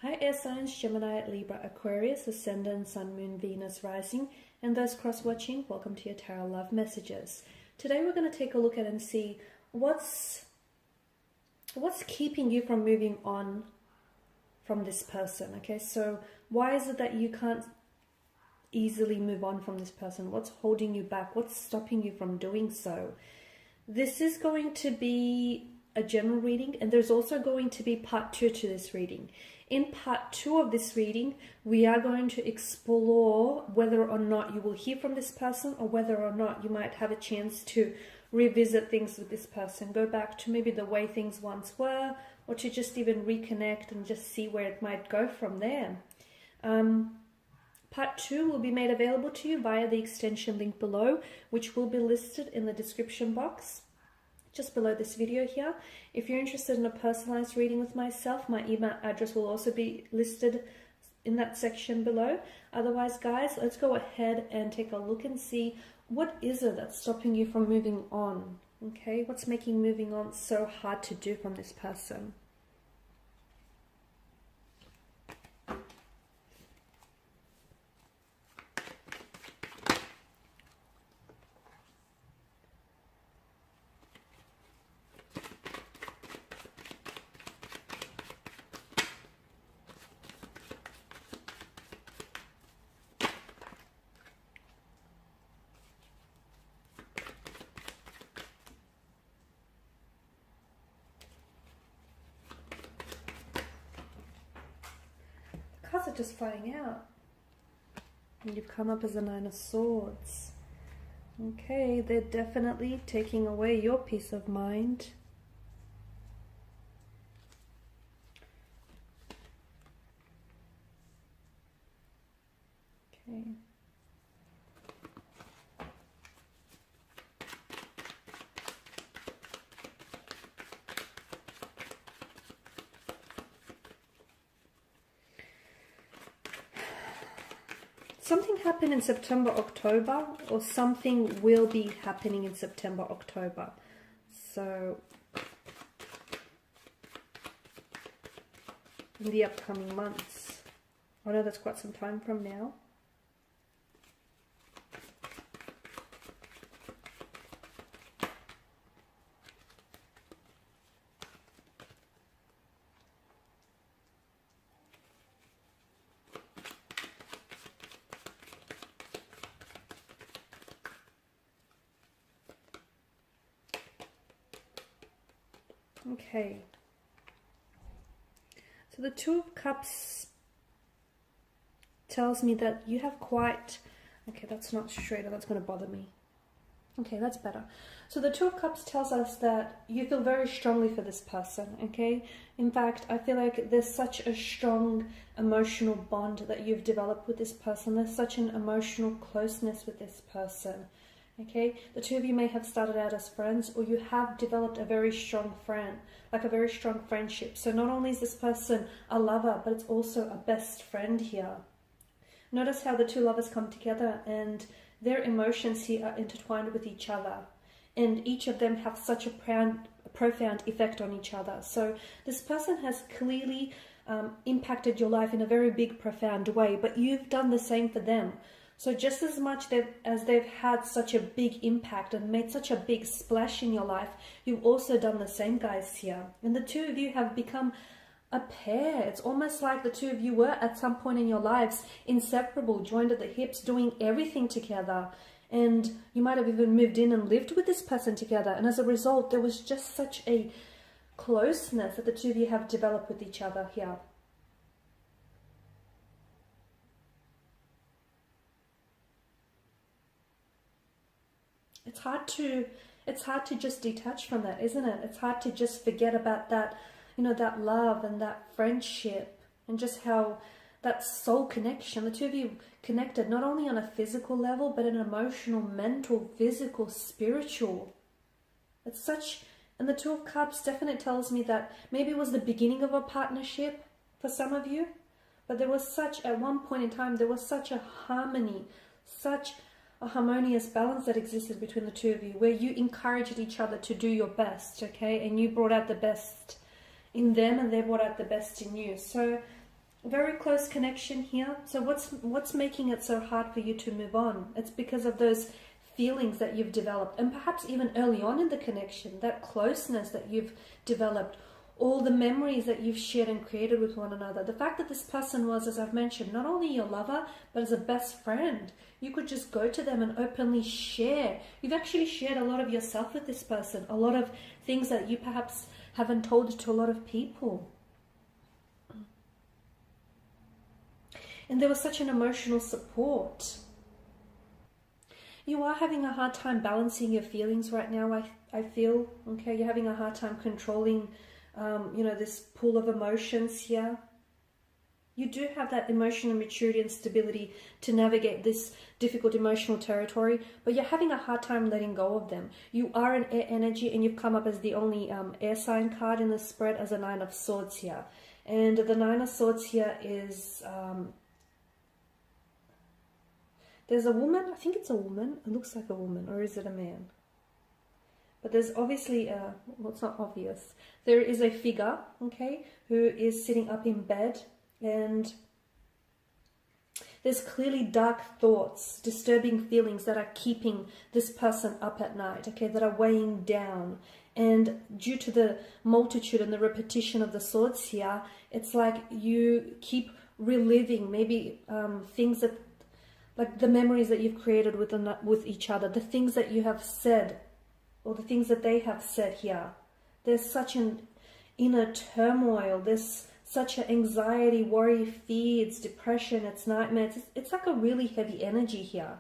Hi air signs, Gemini, Libra, Aquarius, Ascendant, Sun, Moon, Venus, Rising, and those cross-watching, welcome to your Tarot Love Messages. Today we're going to take a look at and see what's keeping you from moving on from this person, okay? So why is it that you can't easily move on from this person? What's holding you back? What's stopping you from doing so? This is going to be a general reading, and there's also going to be part 2 to this reading. In part 2 of this reading, we are going to explore whether or not you will hear from this person, or whether or not you might have a chance to revisit things with this person, go back to maybe the way things once were, or to just even reconnect and just see where it might go from there. Part 2 will be made available to you via the extension link below, which will be listed in the description box just below this video here. If you're interested in a personalized reading with myself, my email address will also be listed in that section below. Otherwise, guys, let's go ahead and take a look and see what is it that's stopping you from moving on. Okay, what's making moving on so hard to do from this person? Cards are just flying out. And you've come up as a 9 of Swords. Okay, they're definitely taking away your peace of mind. Okay. Something happened in September, October, or something will be happening in September, October. So, in the upcoming months. I know that's quite some time from now. Okay, so the Two of Cups tells me that you have quite, okay, that's not straight, that's going to bother me. Okay, that's better. So the Two of Cups tells us that you feel very strongly for this person, okay? In fact, I feel like there's such a strong emotional bond that you've developed with this person. There's such an emotional closeness with this person. Okay, the two of you may have started out as friends, or you have developed a very strong friend, like a very strong friendship. So not only is this person a lover, but it's also a best friend here. Notice how the two lovers come together and their emotions here are intertwined with each other. And each of them have such a profound effect on each other. So this person has clearly impacted your life in a very big, profound way, but you've done the same for them. So just as much as they've had such a big impact and made such a big splash in your life, you've also done the same, guys, here. And the two of you have become a pair. It's almost like the two of you were at some point in your lives inseparable, joined at the hips, doing everything together. And you might have even moved in and lived with this person together. And as a result, there was just such a closeness that the two of you have developed with each other here. It's hard to just detach from that, isn't it? It's hard to just forget about that, you know, that love and that friendship and just how that soul connection, the two of you connected not only on a physical level, but an emotional, mental, physical, spiritual. It's such, and the Two of Cups definitely tells me that maybe it was the beginning of a partnership for some of you, but there was such, at one point in time, there was such a harmony, such a harmonious balance that existed between the two of you, where you encouraged each other to do your best, okay? And you brought out the best in them and they brought out the best in you. So Very close connection here. So what's making it so hard for you to move on? It's because of those feelings that you've developed, and perhaps even early on in the connection, that closeness that you've developed, all the memories that you've shared and created with one another. The fact that this person was, as I've mentioned, not only your lover, but as a best friend. You could just go to them and openly share. You've actually shared a lot of yourself with this person, a lot of things that you perhaps haven't told to a lot of people. And there was such an emotional support. You are having a hard time balancing your feelings right now, I feel. Okay, you're having a hard time controlling, this pool of emotions here. You do have that emotional maturity and stability to navigate this difficult emotional territory, but you're having a hard time letting go of them. You are an air energy, and you've come up as the only air sign card in the spread as a Nine of Swords here. And the Nine of Swords here is... there's a woman, I think it's a woman, it looks like a woman, or is it a man? But there's obviously, well, it's not obvious. There is a figure, okay, who is sitting up in bed, and there's clearly dark thoughts, disturbing feelings that are keeping this person up at night, okay, that are weighing down. And due to the multitude and the repetition of the swords here, it's like you keep reliving maybe things that, like the memories that you've created with each other, the things that you have said, or the things that they have said here. There's such an inner turmoil. There's such an anxiety, worry, fears, depression, it's nightmares. It's like a really heavy energy here,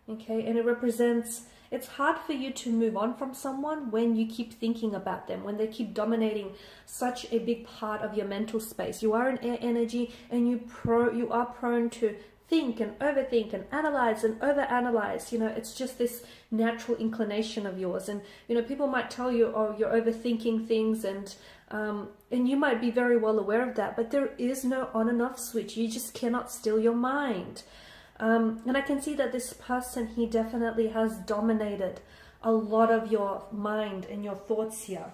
okay? And it represents, it's hard for you to move on from someone when you keep thinking about them, when they keep dominating such a big part of your mental space. You are an air energy, and you are prone to think and overthink and analyze and overanalyze. It's just this natural inclination of yours. And people might tell you, oh, you're overthinking things, and you might be very well aware of that, but there is no on and off switch. You just cannot still your mind. And I can see that this person, he definitely has dominated a lot of your mind and your thoughts here.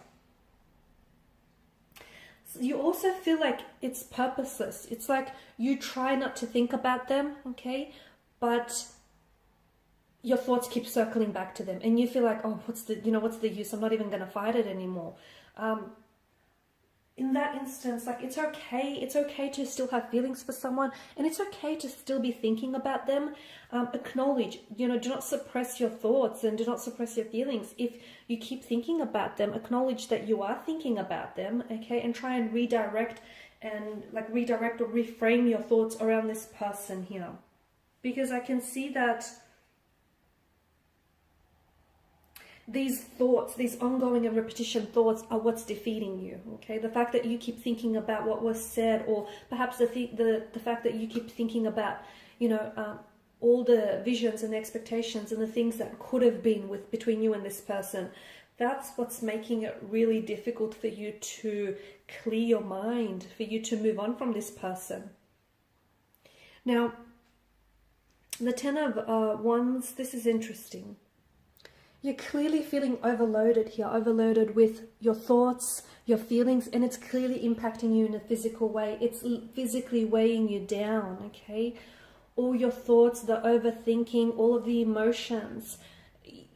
You also feel like it's purposeless. It's like you try not to think about them, okay? But your thoughts keep circling back to them, and you feel like, oh, what's the use? I'm not even going to fight it anymore. In that instance, like, it's okay to still have feelings for someone, and it's okay to still be thinking about them. Acknowledge, do not suppress your thoughts, and do not suppress your feelings. If you keep thinking about them, acknowledge that you are thinking about them, okay, and try and redirect or reframe your thoughts around this person here. Because I can see that these thoughts, these ongoing and repetition thoughts, are what's defeating you, okay? The fact that you keep thinking about what was said, or perhaps the fact that you keep thinking about, all the visions and expectations and the things that could have been between you and this person, that's what's making it really difficult for you to clear your mind, for you to move on from this person. Now, the Ten of Wands, this is interesting. You're clearly feeling overloaded here, overloaded with your thoughts, your feelings, and it's clearly impacting you in a physical way. It's physically weighing you down, okay? All your thoughts, the overthinking, all of the emotions,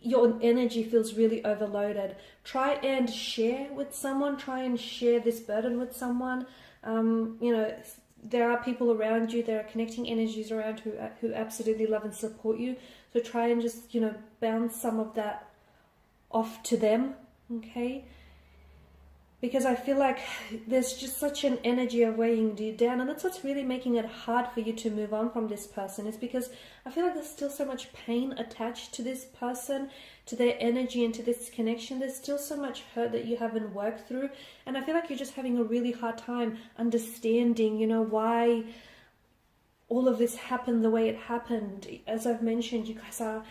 your energy feels really overloaded. Try and share with someone, try and share this burden with someone. There are people around you, there are connecting energies around who absolutely love and support you. So try and just, bounce some of that off to them, okay? Because I feel like there's just such an energy of weighing you down, and that's what's really making it hard for you to move on from this person, is because I feel like there's still so much pain attached to this person, to their energy, and to this connection. There's still so much hurt that you haven't worked through, and I feel like you're just having a really hard time understanding, why all of this happened the way it happened. As I've mentioned, you guys are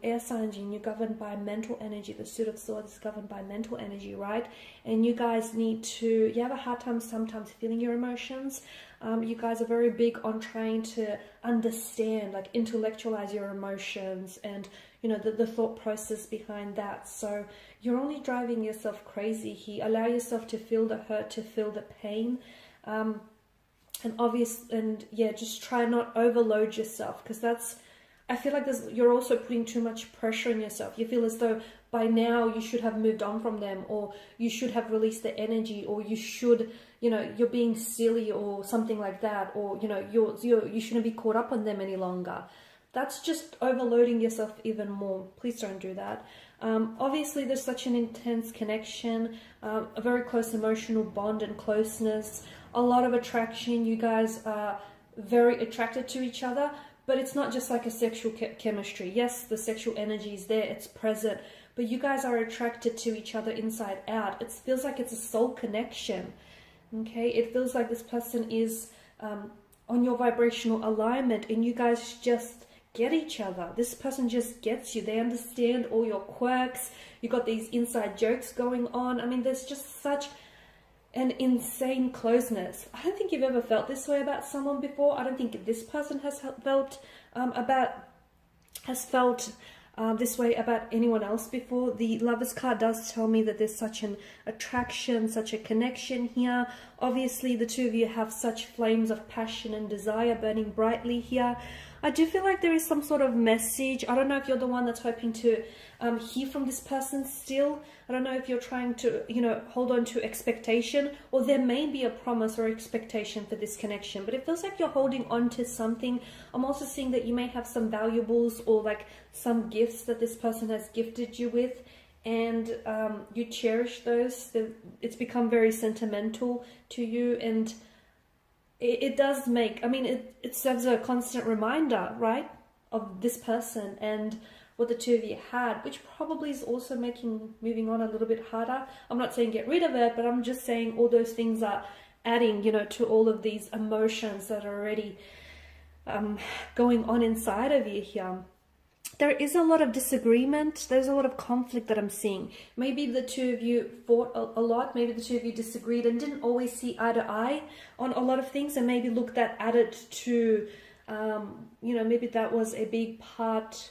air signs, and you're governed by mental energy. The Suit of Swords is governed by mental energy, right? And you guys you have a hard time sometimes feeling your emotions. You guys are very big on trying to understand, like intellectualize your emotions and, the thought process behind that. So you're only driving yourself crazy here. Allow yourself to feel the hurt, to feel the pain. and yeah, just try not overload yourself, because I feel like you're also putting too much pressure on yourself. You feel as though by now you should have moved on from them, or you should have released the energy, or you should, you're being silly or something like that, or, you shouldn't be caught up on them any longer. That's just overloading yourself even more. Please don't do that. Obviously, there's such an intense connection, a very close emotional bond and closeness, a lot of attraction. You guys are very attracted to each other, but it's not just like a sexual chemistry. Yes, the sexual energy is there, it's present, but you guys are attracted to each other inside out. It feels like it's a soul connection, okay? It feels like this person is on your vibrational alignment, and you guys just get each other. This person just gets you. They understand all your quirks. You got these inside jokes going on. I mean, there's just such an insane closeness. I don't think you've ever felt this way about someone before. I don't think this person has felt this way about anyone else before. The Lovers card does tell me that there's such an attraction, such a connection here. Obviously, the two of you have such flames of passion and desire burning brightly here. I do feel like there is some sort of message. I don't know if you're the one that's hoping to hear from this person still. I don't know if you're trying to, hold on to expectation, or there may be a promise or expectation for this connection, but it feels like you're holding on to something. I'm also seeing that you may have some valuables or like some gifts that this person has gifted you with, and you cherish those. It's become very sentimental to you, and it does make, it serves a constant reminder, right, of this person and what the two of you had, which probably is also making moving on a little bit harder. I'm not saying get rid of it, but I'm just saying all those things are adding, to all of these emotions that are already going on inside of you here. There is a lot of disagreement. There's a lot of conflict that I'm seeing. Maybe the two of you fought a lot. Maybe the two of you disagreed and didn't always see eye to eye on a lot of things, and maybe looked at it to, maybe that was a big part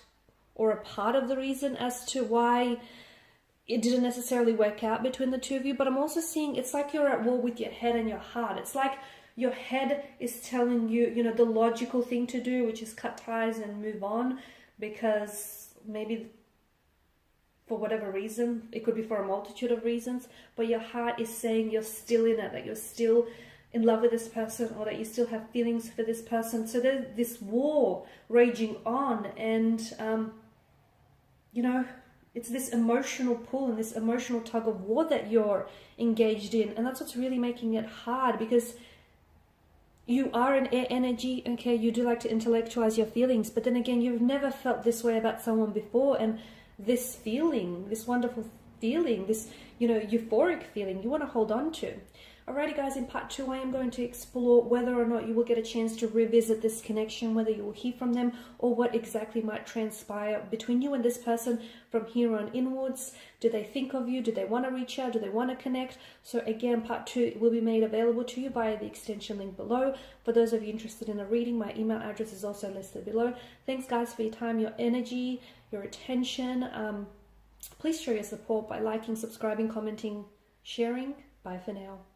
or a part of the reason as to why it didn't necessarily work out between the two of you. But I'm also seeing it's like you're at war with your head and your heart. It's like your head is telling you, the logical thing to do, which is cut ties and move on, because maybe for whatever reason, it could be for a multitude of reasons, but your heart is saying you're still in it, that you're still in love with this person, or that you still have feelings for this person. So there's this war raging on, and it's this emotional pull and this emotional tug of war that you're engaged in, and that's what's really making it hard, because you are an air energy, okay? You do like to intellectualize your feelings, but then again, you've never felt this way about someone before, and this feeling, this wonderful feeling, this, euphoric feeling, you want to hold on to. Alrighty guys, in part 2, I am going to explore whether or not you will get a chance to revisit this connection, whether you will hear from them, or what exactly might transpire between you and this person from here on inwards. Do they think of you? Do they want to reach out? Do they want to connect? So again, part 2 will be made available to you via the extension link below. For those of you interested in a reading, my email address is also listed below. Thanks guys for your time, your energy, your attention. Please show your support by liking, subscribing, commenting, sharing. Bye for now.